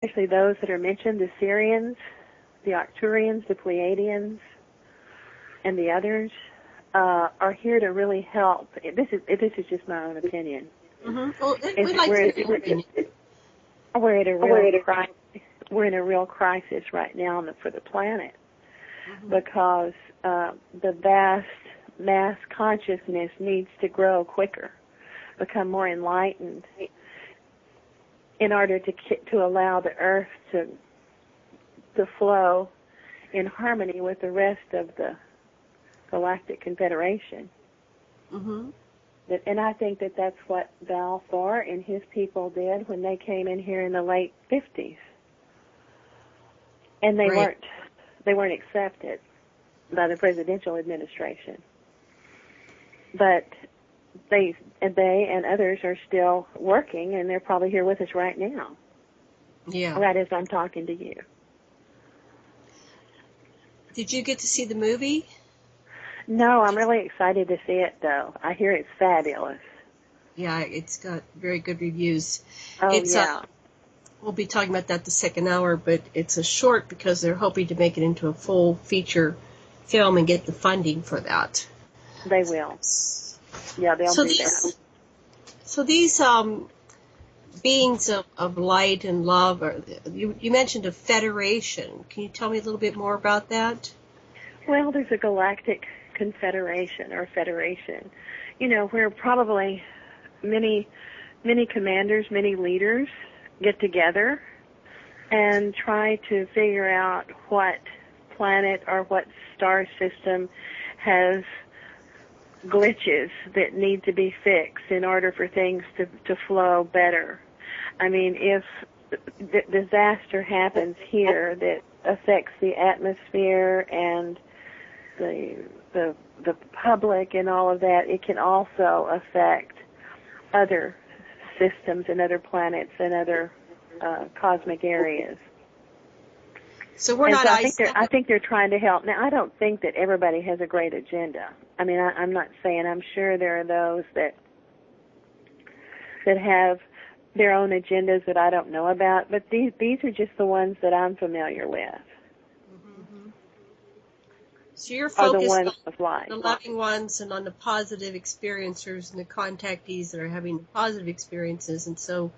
especially those that are mentioned, the Syrians, the Arcturians, the Pleiadians, and the others, are here to really help. This is just my own opinion. Mm-hmm. Well, we'd like to hear your opinion. We're at a real crisis. We're in a real crisis right now for the planet, because the vast mass consciousness needs to grow quicker, become more enlightened, in order to allow the Earth to flow in harmony with the rest of the Galactic Confederation. Mm-hmm. And I think that that's what Balfour and his people did when they came in here in the late 50s. And they weren't accepted by the presidential administration. But they and others are still working, and they're probably here with us right now. Yeah. Right as I'm talking to you. Did you get to see the movie? No, I'm really excited to see it, though. I hear it's fabulous. Yeah, it's got very good reviews. Oh, yeah. We'll be talking about that the second hour, but it's a short because they're hoping to make it into a full feature film and get the funding for that. They will. Yeah, they'll do that. So these beings of light and love, you mentioned a federation. Can you tell me a little bit more about that? Well, there's a galactic confederation or federation, where probably many commanders, many leaders get together and try to figure out what planet or what star system has glitches that need to be fixed in order for things to flow better. I mean, if disaster happens here that affects the atmosphere and the public and all of that, it can also affect other systems and other planets and other cosmic areas. So we're not. I think they're trying to help. Now, I don't think that everybody has a great agenda. I mean, I'm not saying. I'm sure there are those that have their own agendas that I don't know about. But these are just the ones that I'm familiar with. Mm-hmm. So you're focused on the loving ones and on the positive experiencers and the contactees that are having positive experiences, and so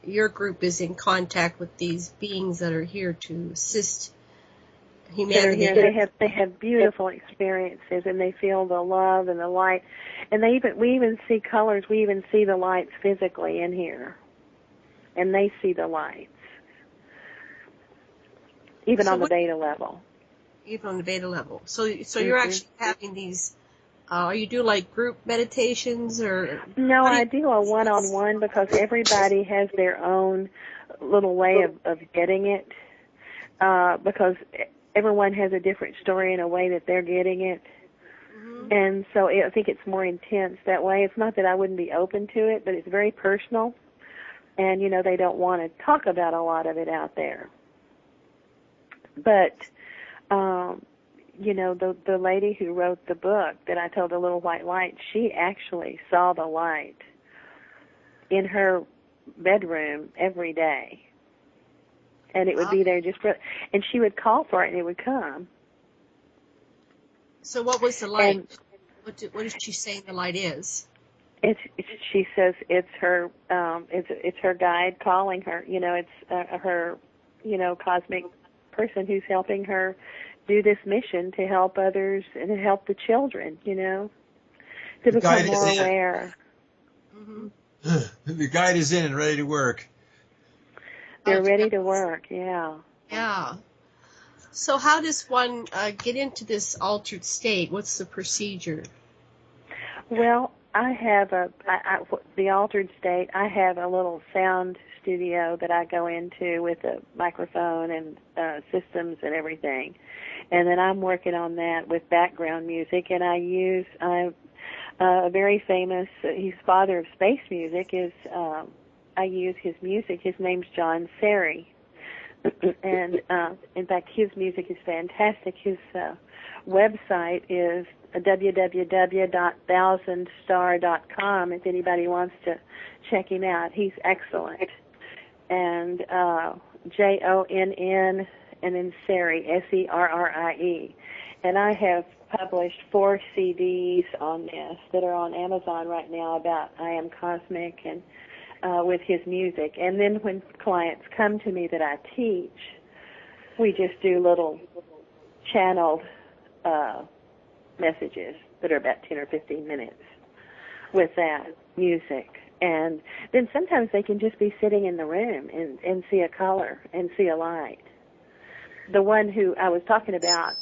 your group is in contact with these beings that are here to assist humanity. They have beautiful experiences, and they feel the love and the light, and we even see colors. We even see the lights physically in here, and they see the lights, even on the beta level. Even on the beta level. So you're actually having these. You do like group meditations or? No, I do a one-on-one because everybody has their own little way of getting it. Because everyone has a different story and a way that they're getting it. Mm-hmm. And so I think it's more intense that way. It's not that I wouldn't be open to it, but it's very personal. And, they don't want to talk about a lot of it out there. But, the lady who wrote the book that I told, The Little White Light, she actually saw the light in her bedroom every day. And it would be there and she would call for it and it would come. So what was the light? What did she say the light is? She says it's her guide calling her. It's her cosmic person who's helping her do this mission to help others and to help the children. To become more aware. Mm-hmm. The guide is in and ready to work. They're ready to work, yeah. Yeah. So how does one get into this altered state? What's the procedure? Well, I have the altered state. I have a little sound studio that I go into with a microphone and systems and everything. And then I'm working on that with background music, and I use a very famous, he's father of space music, I use his music. His name's John Seri. And, in fact, his music is fantastic. His website is www.thousandstar.com if anybody wants to check him out. He's excellent. and Jonn, and then Serrie, Serrie. And I have published 4 CDs on this that are on Amazon right now about I Am Cosmic and with his music. And then when clients come to me that I teach, we just do little channeled messages that are about 10 or 15 minutes with that music. And then sometimes they can just be sitting in the room and see a color and see a light. The one who I was talking about,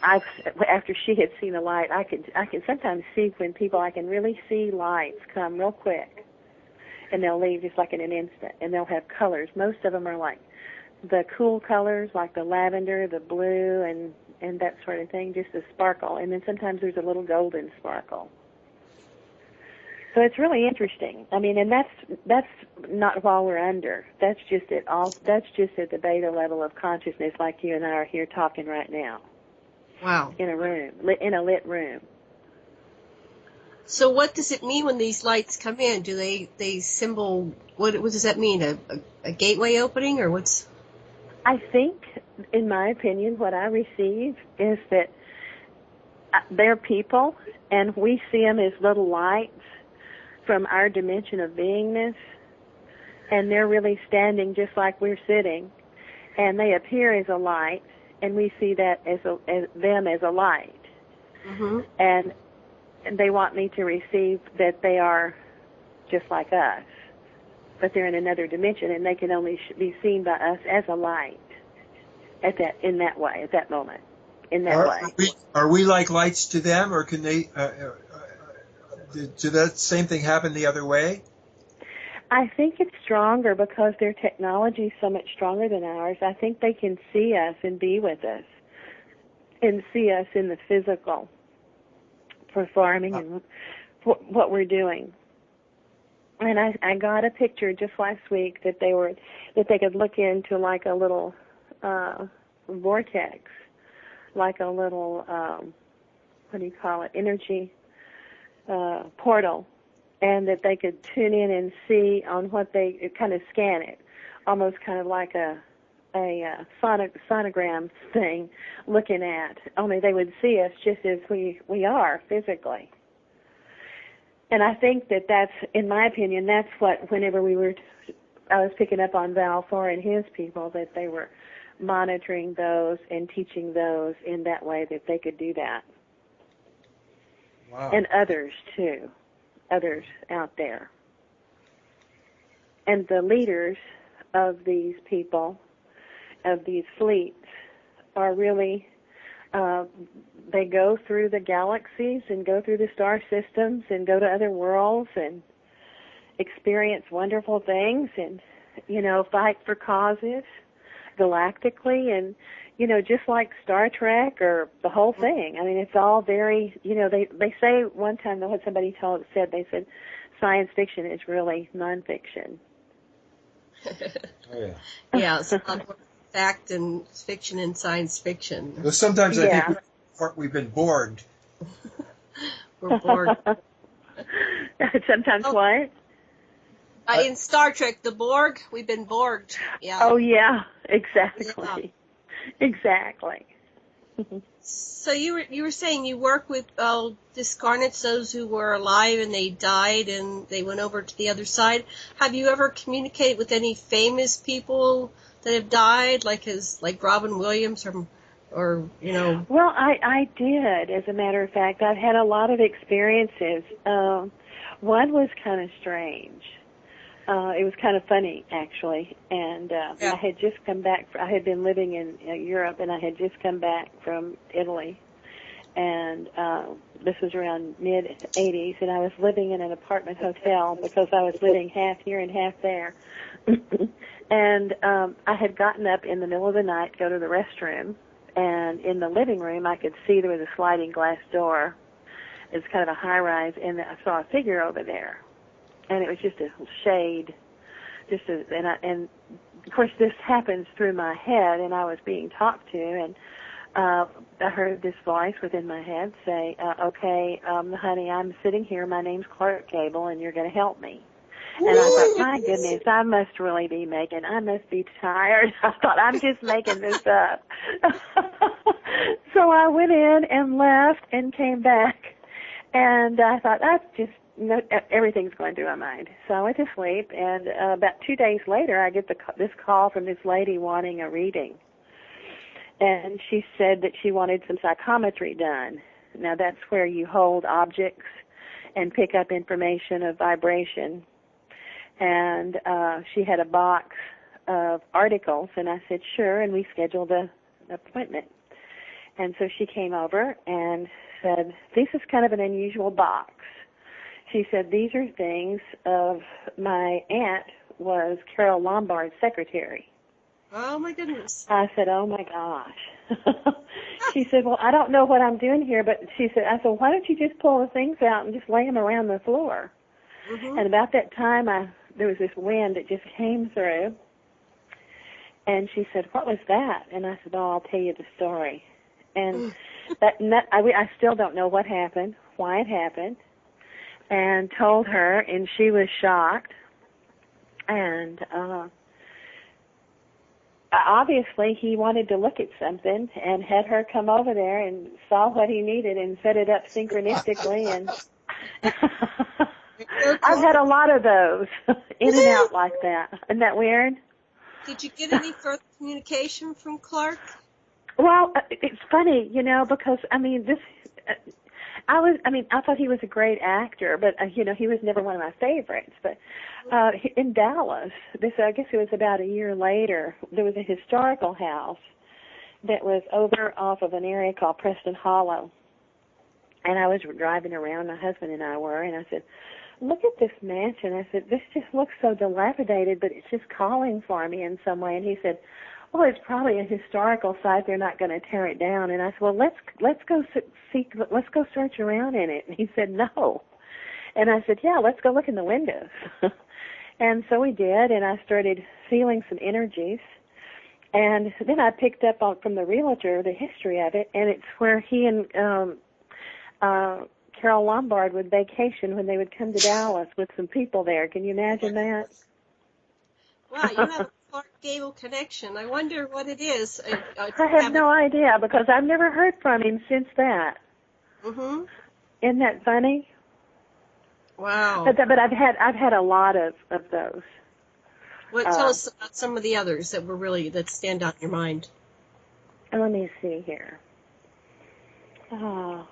after she had seen a light, I can sometimes see when people, I can really see lights come real quick, and they'll leave just like in an instant, and they'll have colors. Most of them are like the cool colors, like the lavender, the blue, and that sort of thing, just a sparkle. And then sometimes there's a little golden sparkle. So it's really interesting. I mean, and that's not while we're under. That's just at the beta level of consciousness, like you and I are here talking right now. Wow. In a room, in a lit room. So what does it mean when these lights come in? Do they symbol, what does that mean? A gateway opening, or what's? I think, in my opinion, what I receive is that they're people, and we see them as little lights from our dimension of beingness, and they're really standing just like we're sitting, and they appear as a light, and we see that as them as a light. Mm-hmm. And they want me to receive that they are just like us, but they're in another dimension, and they can only be seen by us as a light in that way, at that moment, in that way. Are we like lights to them, or can they? Do that same thing happen the other way? I think it's stronger because their technology is so much stronger than ours. I think they can see us and be with us and see us in the physical performing and what we're doing. And I got a picture just last week that they could look into like a little vortex, like a little energy portal, and that they could tune in and see on what they kind of scan it, almost kind of like a sonogram thing looking at, only they would see us just as we are physically. And I think that's, in my opinion, that's what, whenever I was picking up on Val Thor and his people, that they were monitoring those and teaching those in that way, that they could do that. Wow. And others, too. Others out there. And the leaders of these people, of these fleets, are really, they go through the galaxies and go through the star systems and go to other worlds and experience wonderful things and, fight for causes galactically, and just like Star Trek or the whole thing. I mean, it's all very, they say one time, what somebody they said science fiction is really nonfiction. Oh, yeah. Yeah, it's a lot more fact and fiction and science fiction. Well, sometimes I think we've been bored. We're bored. Sometimes what? In Star Trek, the Borg, we've been Borged. Yeah. Oh, yeah, exactly. Yeah. Exactly. So you were saying you work with discarnates, those who were alive and they died and they went over to the other side. Have you ever communicated with any famous people that have died, like Robin Williams or Well, I did, as a matter of fact. I've had a lot of experiences. One was kind of strange. It was kind of funny, actually, and I had just come back. I had been living in Europe, and I had just come back from Italy, and this was around mid-'80s, and I was living in an apartment hotel because I was living half here and half there, and I had gotten up in the middle of the night to go to the restroom, and in the living room I could see there was a sliding glass door. It's kind of a high-rise, and I saw a figure over there. And it was just a shade, and of course this happens through my head, and I was being talked to, and I heard this voice within my head say, "Okay, honey, I'm sitting here. My name's Clark Gable, and you're going to help me." And I thought, my goodness, I must be tired. I thought, I'm just making this up. So I went in and left and came back. And I thought, everything's going through my mind. So I went to sleep, and about 2 days later, I get this call from this lady wanting a reading. And she said that she wanted some psychometry done. Now, that's where you hold objects and pick up information of vibration. And she had a box of articles, and I said, sure, and we scheduled an appointment. And so she came over and said, this is kind of an unusual box. She said, these are things of my aunt was Carol Lombard's secretary. Oh, my goodness. I said, oh, my gosh. She said, well, I don't know what I'm doing here, but I said, why don't you just pull the things out and just lay them around the floor? Mm-hmm. And about that time, there was this wind that just came through. And she said, what was that? And I said, oh, I'll tell you the story. And I still don't know what happened, why it happened, and told her, and she was shocked. And obviously he wanted to look at something and had her come over there and saw what he needed and set it up synchronistically. And I've had a lot of those in and out like that. Isn't that weird? Did you get any further communication from Clark? Well, it's funny, because, I thought he was a great actor, but, he was never one of my favorites. But in Dallas, I guess it was about a year later, there was a historical house that was over off of an area called Preston Hollow. And I was driving around, my husband and I were, and I said, look at this mansion. I said, this just looks so dilapidated, but it's just calling for me in some way. And he said, well, it's probably a historical site. They're not going to tear it down. And I said, well, let's go search around in it. And he said, no. And I said, yeah, let's go look in the windows. And so we did, and I started feeling some energies. And then I picked up from the realtor the history of it, and it's where he and Carol Lombard would vacation when they would come to Dallas with some people there. Can you imagine that? Wow, you have a Clark Gable connection. I wonder what it is. I have no idea, because I've never heard from him since that. Mm-hmm. Isn't that funny? Wow. But I've had a lot of those. Well, tell us about some of the others that stand out in your mind. Let me see here. Well,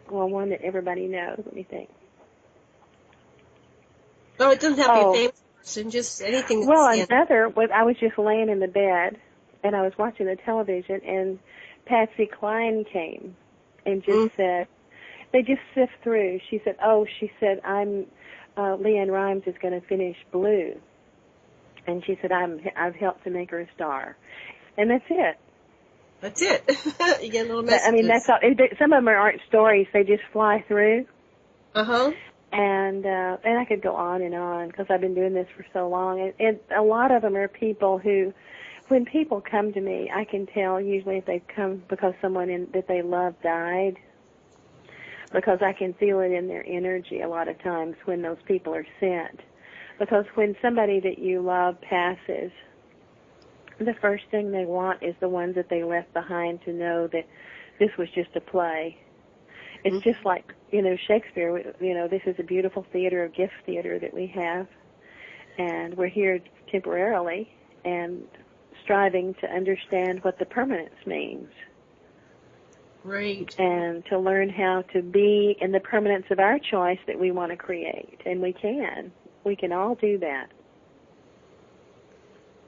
one that everybody knows. Let me think. No, it doesn't have to be a famous person, just anything. Well, another was I was just laying in the bed, and I was watching the television, and Patsy Cline came and just said, they just sift through. She said, I'm Leanne Rimes is going to finish Blue. And she said, I've helped to make her a star. And that's it. That's it. You get a little messages. I mean, that's all. Some of them aren't stories. They just fly through. Uh-huh. And I could go on and on because I've been doing this for so long. And a lot of them are people who, when people come to me, I can tell usually if they've come because someone that they love died, because I can feel it in their energy a lot of times when those people are sent. Because when somebody that you love passes, the first thing they want is the ones that they left behind to know that this was just a play. It's just like, Shakespeare, this is a beautiful theater, a gift theater that we have, and we're here temporarily and striving to understand what the permanence means. Right. And to learn how to be in the permanence of our choice that we want to create. And we can. We can all do that.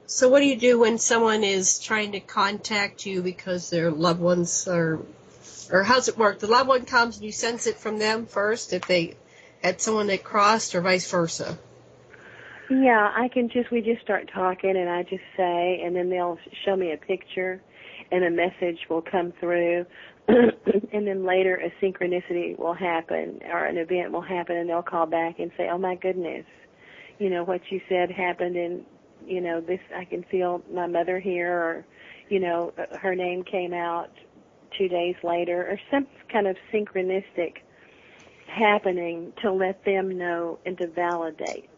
So what do you do when someone is trying to contact you because their loved ones are, or how's it work? The loved one comes and you sense it from them first if they had someone that crossed, or vice versa? Yeah, we just start talking and I just say, and then they'll show me a picture and a message will come through, and then later a synchronicity will happen or an event will happen, and they'll call back and say, oh my goodness, what you said happened, and this, I can feel my mother here, or, her name came out 2 days later, or some kind of synchronistic happening to let them know and to validate